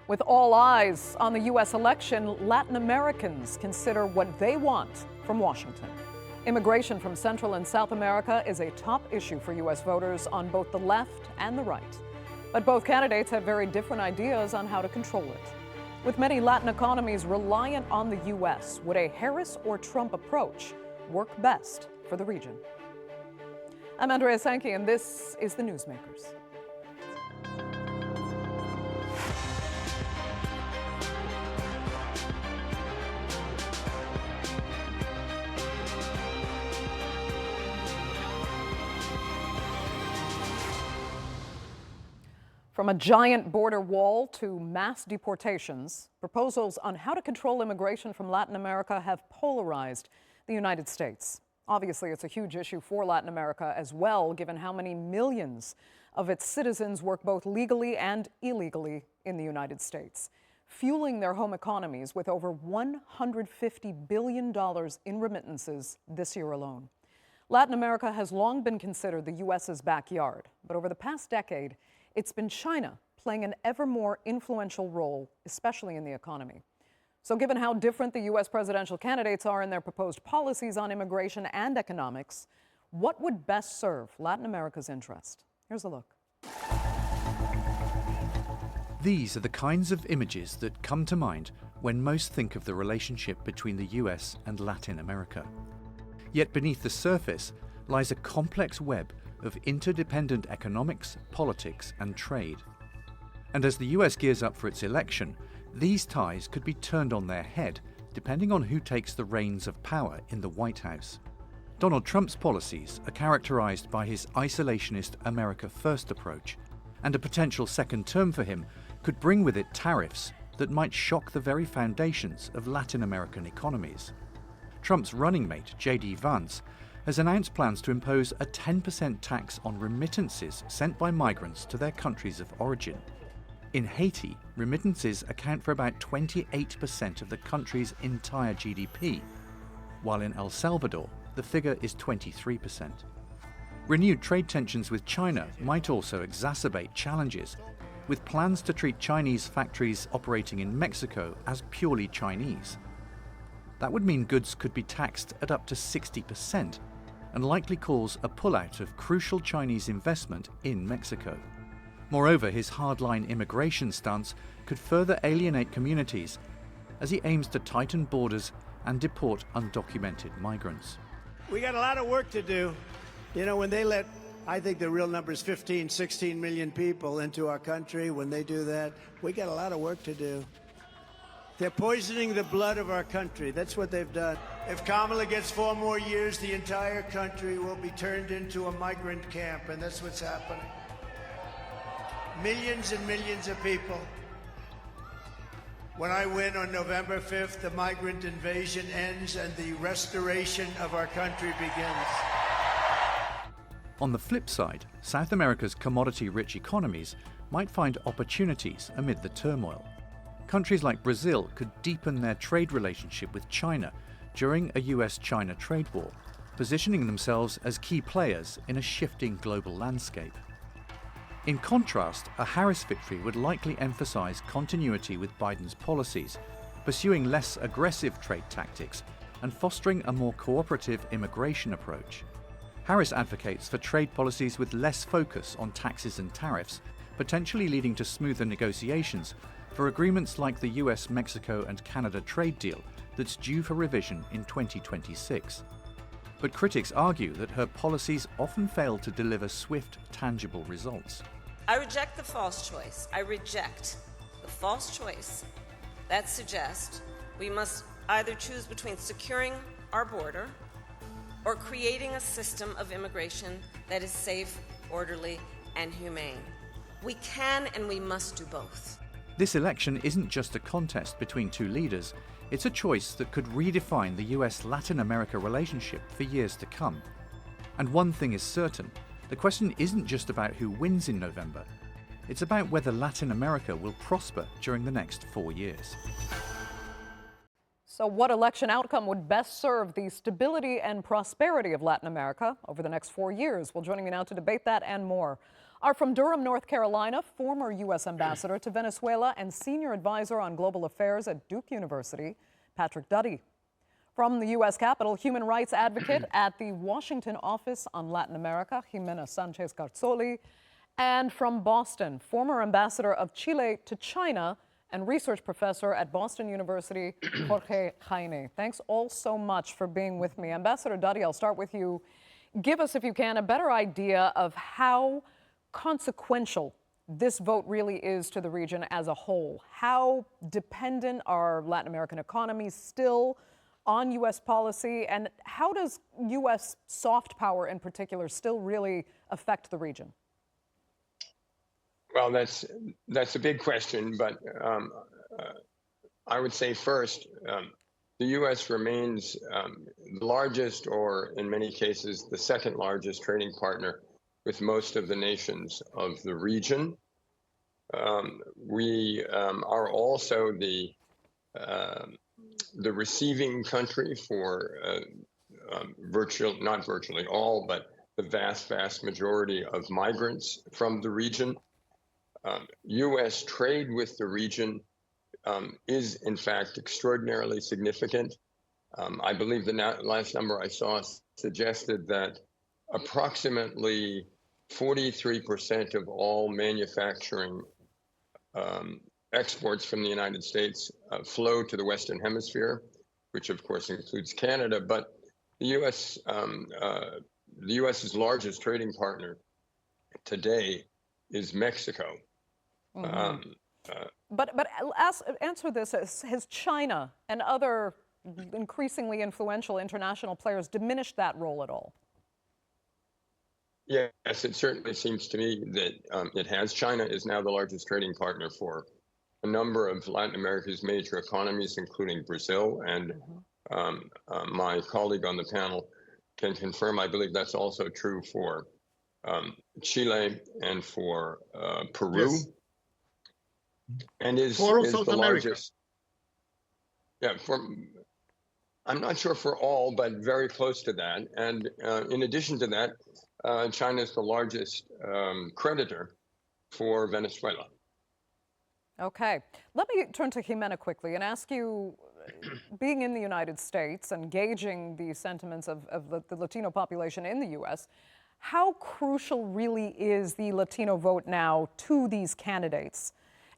With all eyes on the U.S. election, Latin Americans consider what they want from Washington. Immigration from Central and South America is a top issue for U.S. voters on both the left and the right. But both candidates have very different ideas on how to control it. With many Latin economies reliant on the U.S., would a Harris or Trump approach work best for the region? I'm Andrea Sankey, and this is the Newsmakers. From a giant border wall to mass deportations, proposals on how to control immigration from Latin America have polarized the United States. Obviously, it's a huge issue for Latin America as well, given how many millions of its citizens work both legally and illegally in the United States, fueling their home economies with over $150 billion in remittances this year alone. Latin America has long been considered the U.S.'s backyard, but over the past decade, it's been China playing an ever more influential role, especially in the economy. So given how different the U.S. presidential candidates are in their proposed policies on immigration and economics, what would best serve Latin America's interest? Here's a look. These are the kinds of images that come to mind when most think of the relationship between the U.S. and Latin America. Yet beneath the surface lies a complex web of interdependent economics, politics, and trade. And as the US gears up for its election, these ties could be turned on their head depending on who takes the reins of power in the White House. Donald Trump's policies are characterized by his isolationist America First approach, and a potential second term for him could bring with it tariffs that might shock the very foundations of Latin American economies. Trump's running mate, J.D. Vance, has announced plans to impose a 10% tax on remittances sent by migrants to their countries of origin. In Haiti, remittances account for about 28% of the country's entire GDP, while in El Salvador, the figure is 23%. Renewed trade tensions with China might also exacerbate challenges, with plans to treat Chinese factories operating in Mexico as purely Chinese. That would mean goods could be taxed at up to 60%, and likely cause a pullout of crucial Chinese investment in Mexico. Moreover, his hardline immigration stance could further alienate communities as he aims to tighten borders and deport undocumented migrants. We got a lot of work to do. You know, when they let, I think the real number is 15, 16 million people into our country, when they do that, we got a lot of work to do. They're poisoning the blood of our country. That's what they've done. If Kamala gets 4 more years, the entire country will be turned into a migrant camp, and that's what's happening. Millions and millions of people. When I win on November 5th, the migrant invasion ends and the restoration of our country begins. On the flip side, South America's commodity-rich economies might find opportunities amid the turmoil. Countries like Brazil could deepen their trade relationship with China during a US-China trade war, positioning themselves as key players in a shifting global landscape. In contrast, a Harris victory would likely emphasize continuity with Biden's policies, pursuing less aggressive trade tactics and fostering a more cooperative immigration approach. Harris advocates for trade policies with less focus on taxes and tariffs, potentially leading to smoother negotiations for agreements like the US, Mexico, and Canada trade deal that's due for revision in 2026. But critics argue that her policies often fail to deliver swift, tangible results. I reject the false choice. I reject the false choice that suggests we must either choose between securing our border or creating a system of immigration that is safe, orderly, and humane. We can and we must do both. This election isn't just a contest between two leaders, it's a choice that could redefine the US-Latin America relationship for years to come. And one thing is certain, the question isn't just about who wins in November, it's about whether Latin America will prosper during the next 4 years. So what election outcome would best serve the stability and prosperity of Latin America over the next 4 years? Well, joining me now to debate that and more are from Durham, North Carolina, former U.S. ambassador to Venezuela and senior advisor on global affairs at Duke University, Patrick Duddy. From the U.S. Capitol, human rights advocate at the Washington Office on Latin America, Gimena Sanchez-Garzoli. And from Boston, former ambassador of Chile to China and research professor at Boston University, Jorge Heine. Thanks all so much for being with me. Ambassador Duddy, I'll start with you. Give us, if you can, a better idea of how consequential this vote really is to the region as a whole. How dependent are Latin American economies still on U.S. policy, and how does U.S. soft power in particular still really affect the region? Well, that's a big question, but I would say first, the U.S. remains the largest, or in many cases, the second largest trading partner with most of the nations of the region. We are also the receiving country for not virtually all, but the vast majority of migrants from the region. U.S. trade with the region is, in fact, extraordinarily significant. I believe the last number I saw suggested that approximately 43% of all manufacturing exports from the United States flow to the Western Hemisphere, which of course includes Canada. But the U.S.'s largest trading partner today is Mexico. Mm-hmm. But answer this: has China and other increasingly influential international players diminished that role at all? Yes, it certainly seems to me that it has. China is now the largest trading partner for a number of Latin America's major economies, including Brazil. And my colleague on the panel can confirm, I believe that's also true for Chile and for Peru. Yes. And is the largest. Yeah, I'm not sure for all, but very close to that. And in addition to that, China is the largest creditor for Venezuela. Okay. Let me turn to Gimena quickly and ask you, being in the United States and gauging the sentiments of the Latino population in the U.S., how crucial really is the Latino vote now to these candidates?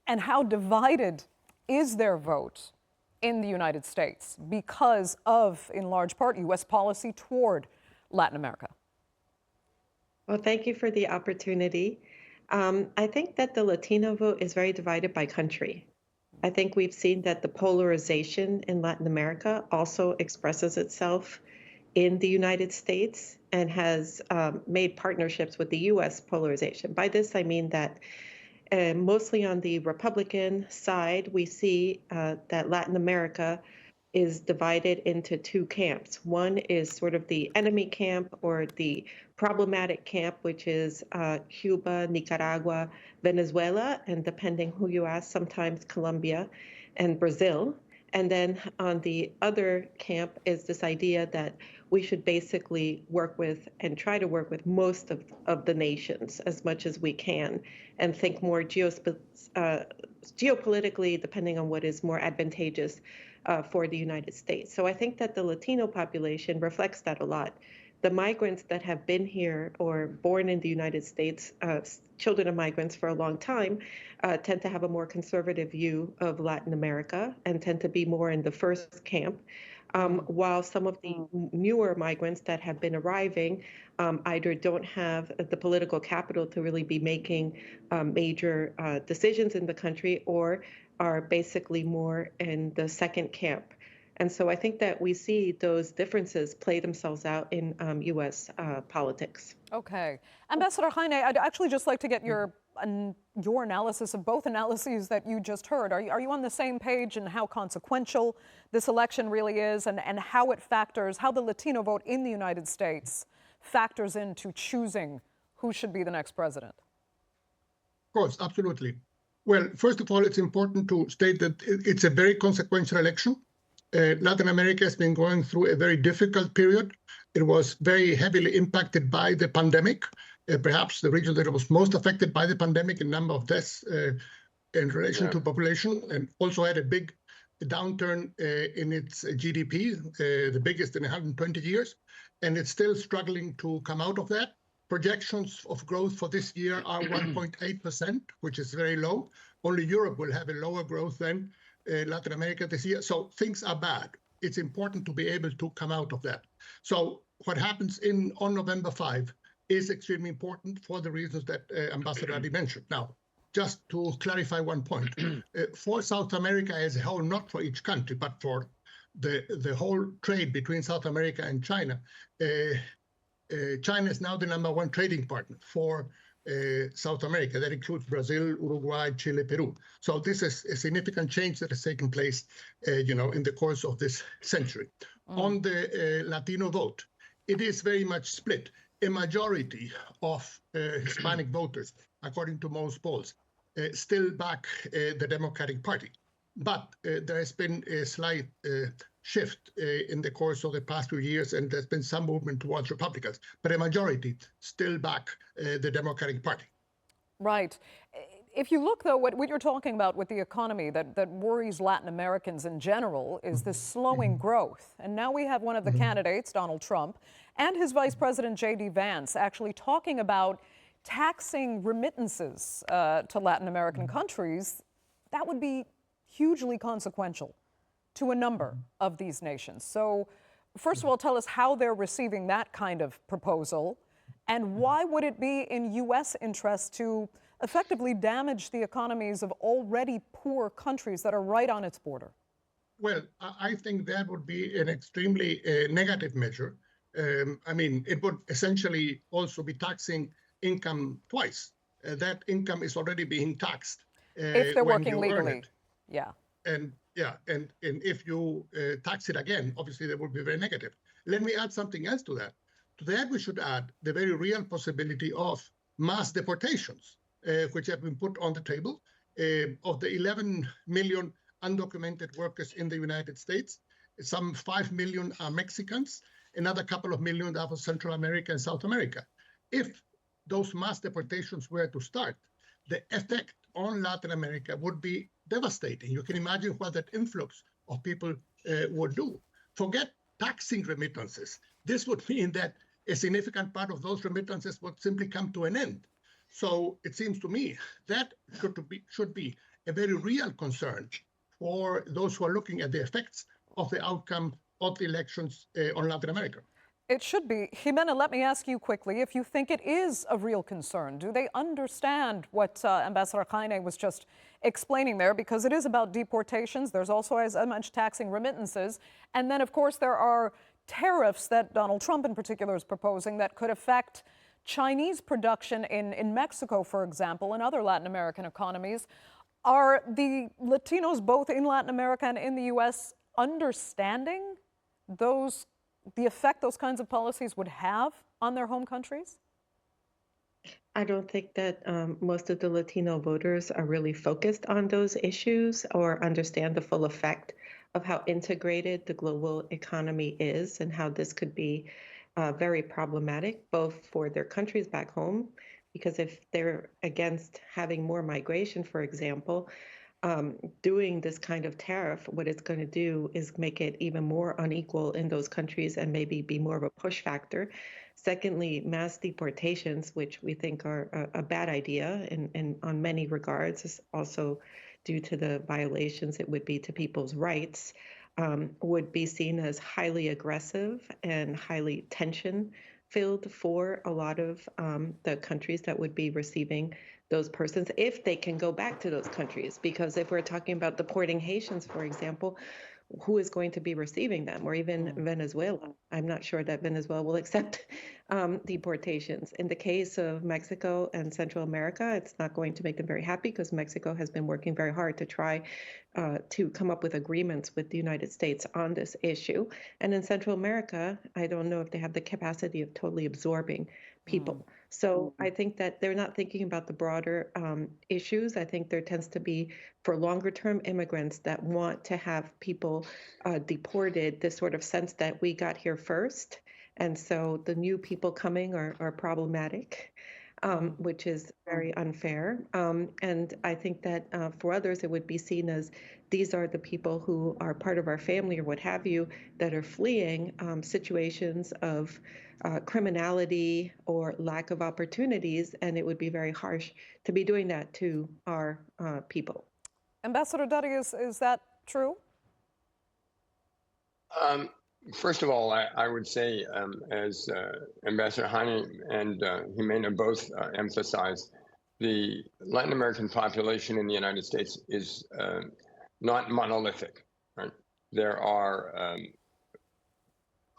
And how divided is their vote in the United States because of, in large part, U.S. policy toward Latin America? Well, thank you for the opportunity. I think that the Latino vote is very divided by country. I think we've seen that the polarization in Latin America also expresses itself in the United States and has made partnerships with the U.S. polarization. By this, I mean that mostly on the Republican side, we see that Latin America is divided into two camps. One is sort of the enemy camp or the problematic camp, which is Cuba, Nicaragua, Venezuela, and depending who you ask, sometimes Colombia and Brazil. And then on the other camp is this idea that we should basically work with and try to work with most of the nations as much as we can and think more geopolitically, depending on what is more advantageous for the United States. So I think that the Latino population reflects that a lot. The migrants that have been here or born in the United States, children of migrants for a long time, tend to have a more conservative view of Latin America and tend to be more in the first camp, while some of the newer migrants that have been arriving either don't have the political capital to really be making major decisions in the country or are basically more in the second camp. And so I think that we see those differences play themselves out in U.S. politics. Okay. Ambassador Heine, I'd actually just like to get your analysis of both analyses that you just heard. Are you on the same page in how consequential this election really is and how it factors, how the Latino vote in the United States factors into choosing who should be the next president? Of course, absolutely. Well, first of all, it's important to state that it's a very consequential election. Latin America has been going through a very difficult period. It was very heavily impacted by the pandemic. perhaps the region that was most affected by the pandemic in number of deaths in relation to population, and also had a big downturn in its GDP, the biggest in 120 years, and it's still struggling to come out of that. Projections of growth for this year are 1.8%, which is very low. Only Europe will have a lower growth than Latin America this year. So things are bad. It's important to be able to come out of that. So what happens on November 5 is extremely important for the reasons that Ambassador Duddy mentioned. Now, just to clarify one point, for South America as a whole, not for each country, but for the whole trade between South America and China, China is now the #1 trading partner for South America. That includes Brazil, Uruguay, Chile, Peru. So this is a significant change that has taken place, in the course of this century. On the Latino vote, it is very much split. A majority of Hispanic voters, according to most polls, still back the Democratic Party. But there has been a slight shift in the course of the past few years, and there's been some movement towards Republicans, but a majority still back the Democratic Party. Right. If you look, though, what you're talking about with the economy that worries Latin Americans in general is the slowing growth. And now we have one of the candidates, Donald Trump, and his Vice President, J.D. Vance, actually talking about taxing remittances to Latin American countries. That would be hugely consequential to a number of these nations. So first of all, tell us how they're receiving that kind of proposal, and why would it be in U.S. interest to effectively damage the economies of already poor countries that are right on its border? Well, I think that would be an extremely negative measure. It would essentially also be taxing income twice. That income is already being taxed. If they're working legally. Yeah. And if you tax it again, obviously that would be very negative. Let me add something else to that. To that, we should add the very real possibility of mass deportations, which have been put on the table. Of the 11 million undocumented workers in the United States, some 5 million are Mexicans, another couple of million are from Central America and South America. If those mass deportations were to start, the effect on Latin America would be devastating. You can imagine what that influx of people would do. Forget taxing remittances. This would mean that a significant part of those remittances would simply come to an end. So it seems to me that should be a very real concern for those who are looking at the effects of the outcome of the elections on Latin America. It should be. Gimena, let me ask you quickly if you think it is a real concern. Do they understand what Ambassador Heine was just explaining there? Because it is about deportations. There's also, as I mentioned, taxing remittances. And then, of course, there are tariffs that Donald Trump in particular is proposing that could affect Chinese production in Mexico, for example, and other Latin American economies. Are the Latinos, both in Latin America and in the U.S., understanding the effect those kinds of policies would have on their home countries? I don't think that most of the Latino voters are really focused on those issues or understand the full effect of how integrated the global economy is and how this could be very problematic, both for their countries back home, because if they're against having more migration, for example, doing this kind of tariff, what it's going to do is make it even more unequal in those countries and maybe be more of a push factor. Secondly, mass deportations, which we think are a bad idea and on many regards, is also due to the violations it would be to people's rights, would be seen as highly aggressive and highly tension-filled for a lot of the countries that would be receiving those persons, if they can go back to those countries. Because if we're talking about deporting Haitians, for example, who is going to be receiving them? Or even Venezuela. I'm not sure that Venezuela will accept deportations. In the case of Mexico and Central America, it's not going to make them very happy because Mexico has been working very hard to try to come up with agreements with the United States on this issue. And in Central America, I don't know if they have the capacity of totally absorbing people. So I think that they're not thinking about the broader issues. I think there tends to be, for longer term immigrants that want to have people deported, this sort of sense that we got here first. And so the new people coming are problematic. which is very unfair. And I think that for others, it would be seen as these are the people who are part of our family or what have you that are fleeing situations of criminality or lack of opportunities, and it would be very harsh to be doing that to our people. Ambassador Duddy, is that true? First of all, I would say, as Ambassador Heine and Gimena both emphasized, the Latin American population in the United States is not monolithic. Right? There are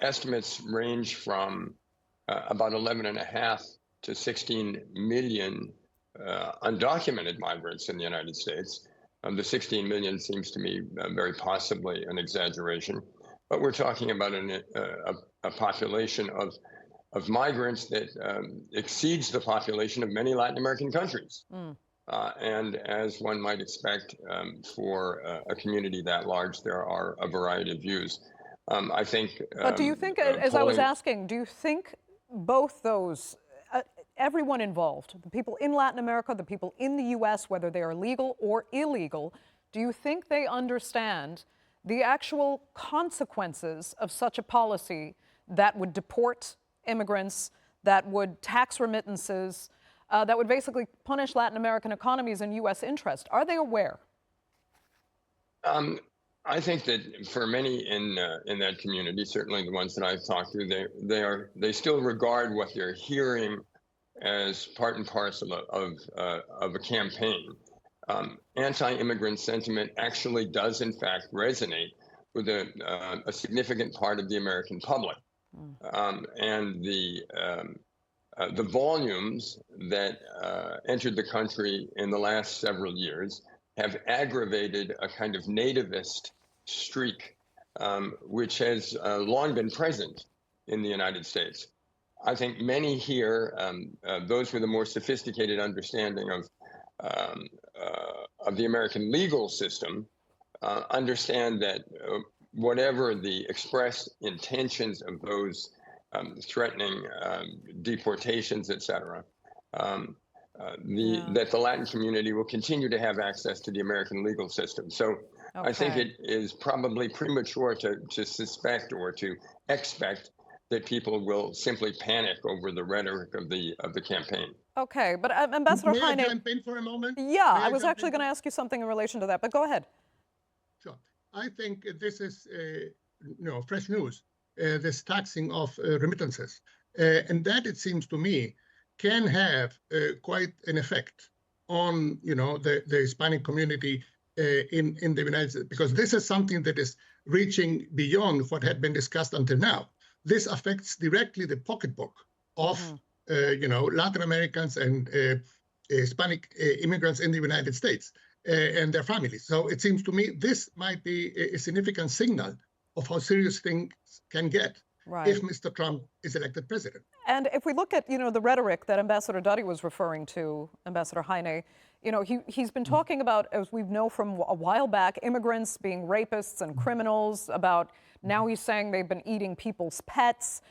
estimates range from about 11.5 to 16 million undocumented migrants in the United States. The 16 million seems to me very possibly an exaggeration. But we're talking about a population of migrants that exceeds the population of many Latin American countries. And as one might expect for a community that large, there are a variety of views. I think. But do you think, as I was asking, do you think both those, everyone involved, the people in Latin America, the people in the U.S., whether they are legal or illegal, do you think they understand the actual consequences of such a policy that would deport immigrants, that would tax remittances, that would basically punish Latin American economies in U.S. interest? Are they aware? I think that for many in that community, certainly the ones that I've talked to, they still regard what they're hearing as part and parcel of a campaign. Anti-immigrant sentiment actually does, in fact, resonate with a significant part of the American public. And the volumes that entered the country in the last several years have aggravated a kind of nativist streak, which has long been present in the United States. I think many here, those with a more sophisticated understanding of the American legal system, understand that whatever the expressed intentions of those threatening deportations, et cetera, that the Latin community will continue to have access to the American legal system. So I think it is probably premature to suspect or to expect that people will simply panic over the rhetoric of the campaign. Okay, but Ambassador Heine. May I jump in for a moment? Yeah, I was actually going to ask you something in relation to that, but go ahead. Sure. I think this is fresh news, this taxing of remittances. And that, it seems to me, can have quite an effect on the Hispanic community in the United States, because this is something that is reaching beyond what had been discussed until now. This affects directly the pocketbook of Latin Americans and Hispanic immigrants in the United States and their families. So it seems to me this might be a significant signal of how serious things can get if Mr. Trump is elected president. And if we look at the rhetoric that Ambassador Duddy was referring to, Ambassador Heine, he's been talking about, as we know from a while back, immigrants being rapists and criminals. About now he's saying they've been eating people's pets.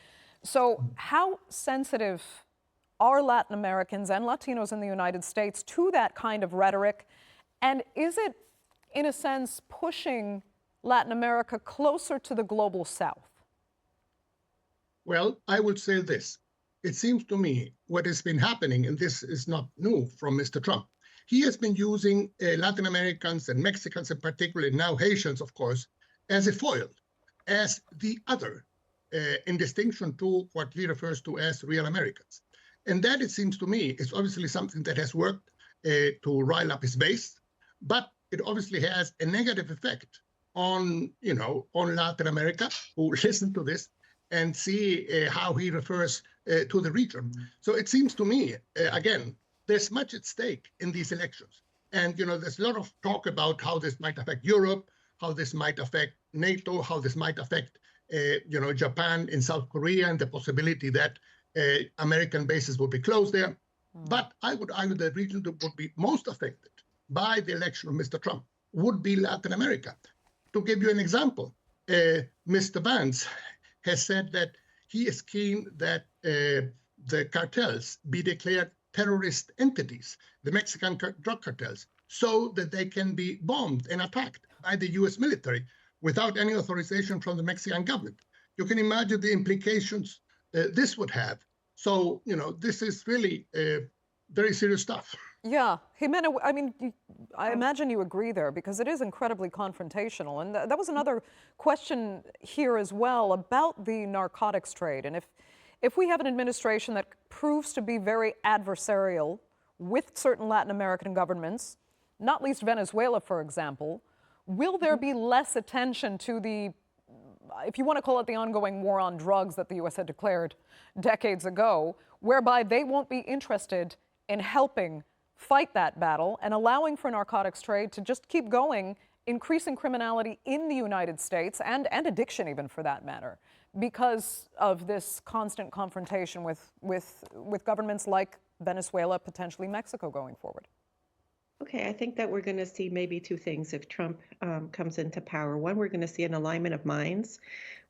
So how sensitive are Latin Americans and Latinos in the United States to that kind of rhetoric? And is it, in a sense, pushing Latin America closer to the global South? Well, I would say this. It seems to me what has been happening, and this is not new from Mr. Trump, he has been using Latin Americans and Mexicans in particular, and now Haitians, of course, as a foil, as the other, in distinction to what he refers to as real Americans. And that, it seems to me, is obviously something that has worked to rile up his base, but it obviously has a negative effect on Latin America, who listen to this and see how he refers to the region. So it seems to me, again, there's much at stake in these elections. And, there's a lot of talk about how this might affect Europe, how this might affect NATO, how this might affect, Japan and South Korea, and the possibility that American bases will be closed there. But I would argue the region that would be most affected by the election of Mr. Trump would be Latin America. To give you an example, Mr. Vance has said that he is keen that the cartels be declared terrorist entities, the Mexican drug cartels, so that they can be bombed and attacked by the US military without any authorization from the Mexican government. You can imagine the implications this would have. So, this is really very serious stuff. Yeah, Gimena, I mean, I imagine you agree there because it is incredibly confrontational. And that was another question here as well about the narcotics trade. And if we have an administration that proves to be very adversarial with certain Latin American governments, not least Venezuela, for example, will there be less attention to the, if you want to call it the ongoing war on drugs that the U.S. had declared decades ago, whereby they won't be interested in helping fight that battle and allowing for narcotics trade to just keep going, increasing criminality in the United States and addiction even for that matter, because of this constant confrontation with governments like Venezuela, potentially Mexico going forward? Okay, I think that we're going to see maybe two things if Trump comes into power. One, we're going to see an alignment of minds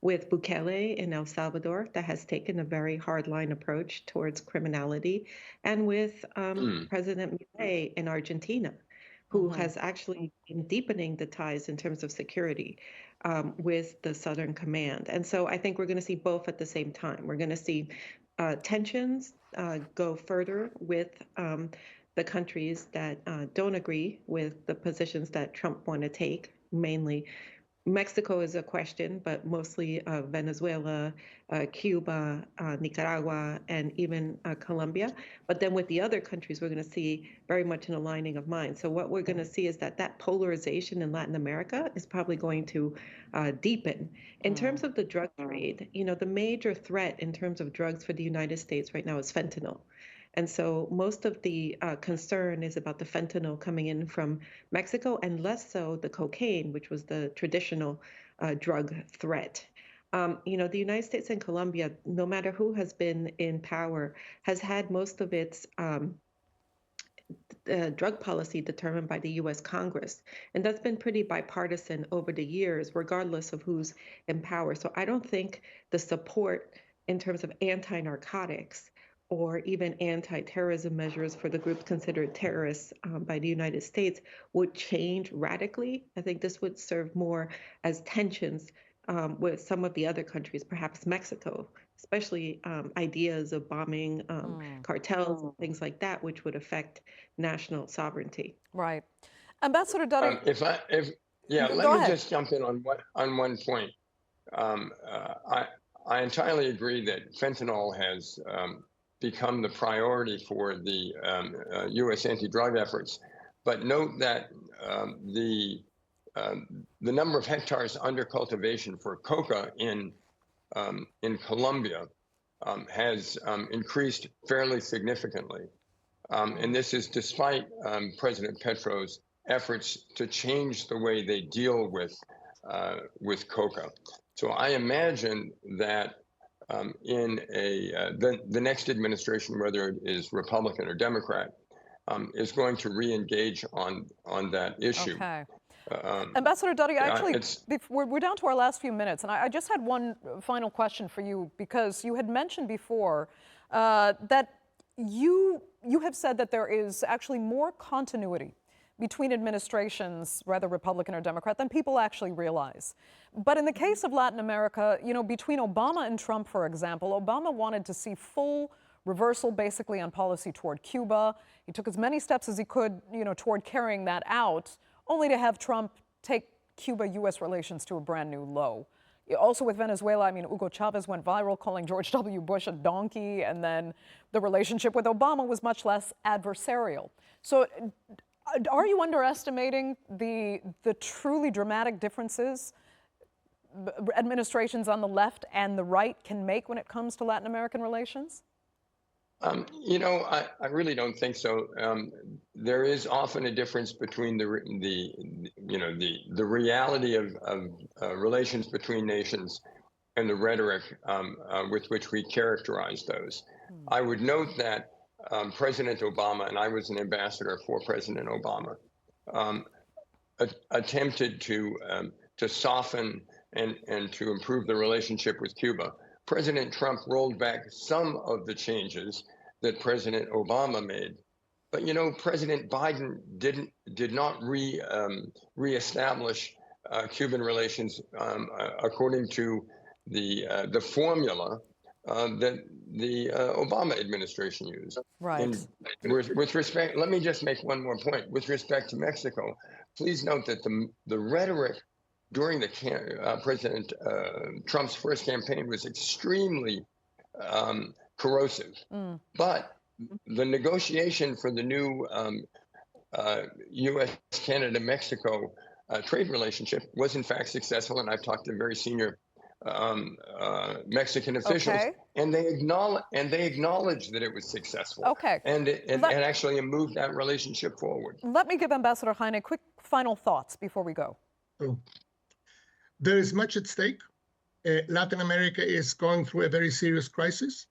with Bukele in El Salvador that has taken a very hardline approach towards criminality, and with President Milei in Argentina, who has actually been deepening the ties in terms of security with the Southern Command. And so I think we're going to see both at the same time. We're going to see tensions go further with the countries that don't agree with the positions that Trump want to take. Mainly Mexico is a question, but mostly Venezuela, Cuba, Nicaragua, and even Colombia. But then with the other countries, we're going to see very much an aligning of minds. So what we're going to see is that polarization in Latin America is probably going to deepen. In terms of the drug trade, the major threat in terms of drugs for the United States right now is fentanyl. And so most of the concern is about the fentanyl coming in from Mexico, and less so the cocaine, which was the traditional drug threat. The United States and Colombia, no matter who has been in power, has had most of its drug policy determined by the U.S. Congress. And that's been pretty bipartisan over the years, regardless of who's in power. So I don't think the support in terms of anti-narcotics or even anti-terrorism measures for the groups considered terrorists by the United States would change radically. I think this would serve more as tensions with some of the other countries, perhaps Mexico, especially ideas of bombing cartels and things like that, which would affect national sovereignty. Right. Ambassador Duddy. Let me just jump in on one point. I entirely agree that fentanyl has become the priority for the U.S. anti-drug efforts. But note that the number of hectares under cultivation for coca in Colombia has increased fairly significantly. And this is despite President Petro's efforts to change the way they deal with coca. So I imagine that the next administration, whether it is Republican or Democrat, is going to re-engage on that issue. Okay. Ambassador Duddy, we're down to our last few minutes, and I just had one final question for you, because you had mentioned before that you have said that there is actually more continuity between administrations, whether Republican or Democrat, than people actually realize. But in the case of Latin America, between Obama and Trump, for example, Obama wanted to see full reversal basically on policy toward Cuba. He took as many steps as he could, toward carrying that out, only to have Trump take Cuba-U.S. relations to a brand new low. Also with Venezuela, Hugo Chavez went viral calling George W. Bush a donkey, and then the relationship with Obama was much less adversarial. So are you underestimating the truly dramatic differences administrations on the left and the right can make when it comes to Latin American relations? I really don't think so. There is often a difference between the reality of relations between nations and the rhetoric with which we characterize those. I would note that President Obama, and I was an ambassador for President Obama, attempted to soften and to improve the relationship with Cuba. President Trump rolled back some of the changes that President Obama made. But you know, President Biden did not reestablish Cuban relations according to the formula that the Obama administration used. Right. And with respect, let me just make one more point. With respect to Mexico, please note that the rhetoric during the President Trump's first campaign was extremely corrosive. But the negotiation for the new U.S., Canada, Mexico trade relationship was in fact successful, and I've talked to very senior Mexican officials, Okay. and they acknowledged that it was successful. Okay. And actually moved that relationship forward. Let me give Ambassador Heine quick final thoughts before we go. So, there is much at stake. Latin America is going through a very serious crisis.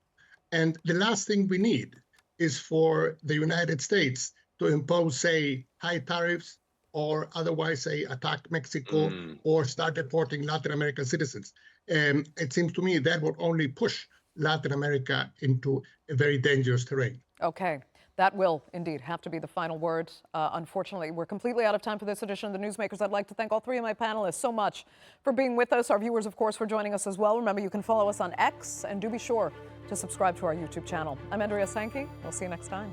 And the last thing we need is for the United States to impose, say, high tariffs or otherwise, say, attack Mexico or start deporting Latin American citizens. It seems to me that would only push Latin America into a very dangerous terrain. Okay. That will indeed have to be the final word. Unfortunately, we're completely out of time for this edition of the Newsmakers. I'd like to thank all three of my panelists so much for being with us. Our viewers, of course, for joining us as well. Remember, you can follow us on X, and do be sure to subscribe to our YouTube channel. I'm Andrea Sankey. We'll see you next time.